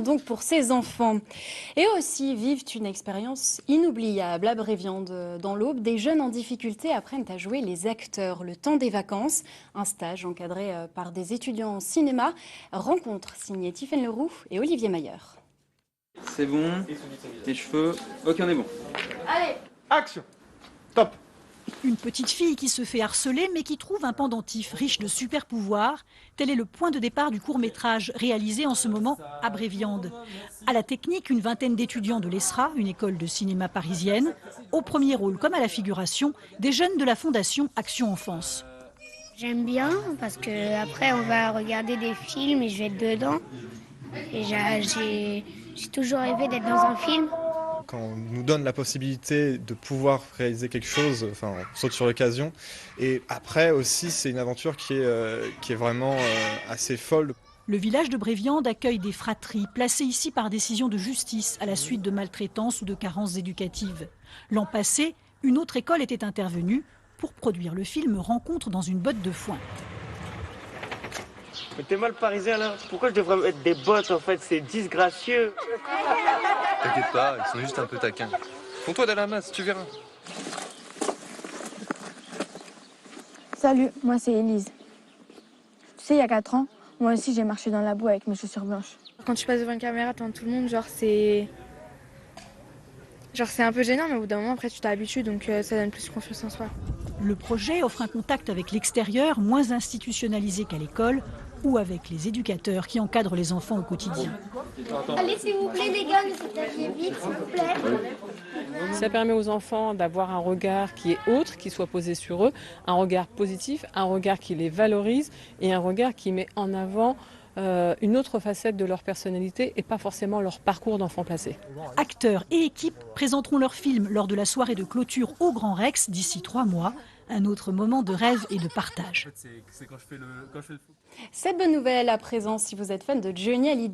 Donc pour ces enfants. Et aussi vivent une expérience inoubliable à Bréviande. Dans l'Aube, des jeunes en difficulté apprennent à jouer les acteurs le temps des vacances. Un stage encadré par des étudiants en cinéma. Rencontre signée Tiffaine Leroux et Olivier Mayer. C'est bon, les cheveux, ok on est bon. Allez, action, top. Une petite fille qui se fait harceler mais qui trouve un pendentif riche de super pouvoirs. Tel est le point de départ du court-métrage réalisé en ce moment à Bréviande. À la technique, une vingtaine d'étudiants de l'ESRA, une école de cinéma parisienne. Au premier rôle comme à la figuration, des jeunes de la fondation Action Enfance. J'aime bien parce que après on va regarder des films et je vais être dedans. Et j'ai toujours rêvé d'être dans un film. Quand on nous donne la possibilité de pouvoir réaliser quelque chose, enfin, on saute sur l'occasion. Et après aussi, c'est une aventure qui est vraiment assez folle. Le village de Bréviande accueille des fratries placées ici par décision de justice à la suite de maltraitance ou de carences éducatives. L'an passé, une autre école était intervenue pour produire le film Rencontre dans une botte de foin. Mais t'es mal parisien là. Pourquoi je devrais mettre des bottes en fait? C'est disgracieux. T'inquiète pas, ils sont juste un peu taquins. Fais-toi de la masse, tu verras. Salut, moi c'est Élise. Tu sais, il y a 4 ans, moi aussi j'ai marché dans la boue avec mes chaussures blanches. Quand tu passes devant une caméra devant tout le monde, c'est un peu gênant, mais au bout d'un moment, après tu t'habitues, donc ça donne plus confiance en soi. Le projet offre un contact avec l'extérieur moins institutionnalisé qu'à l'école ou avec les éducateurs qui encadrent les enfants au quotidien. Allez, s'il vous plaît, les gars, ne s'attachez vite, s'il vous plaît. Ça permet aux enfants d'avoir un regard qui est autre, qui soit posé sur eux, un regard positif, un regard qui les valorise et un regard qui met en avant une autre facette de leur personnalité et pas forcément leur parcours d'enfant placé. Acteurs et équipes présenteront leur film lors de la soirée de clôture au Grand Rex d'ici 3 mois. Un autre moment de rêve et de partage. Cette bonne nouvelle à présent, si vous êtes fan de Johnny Hallyday.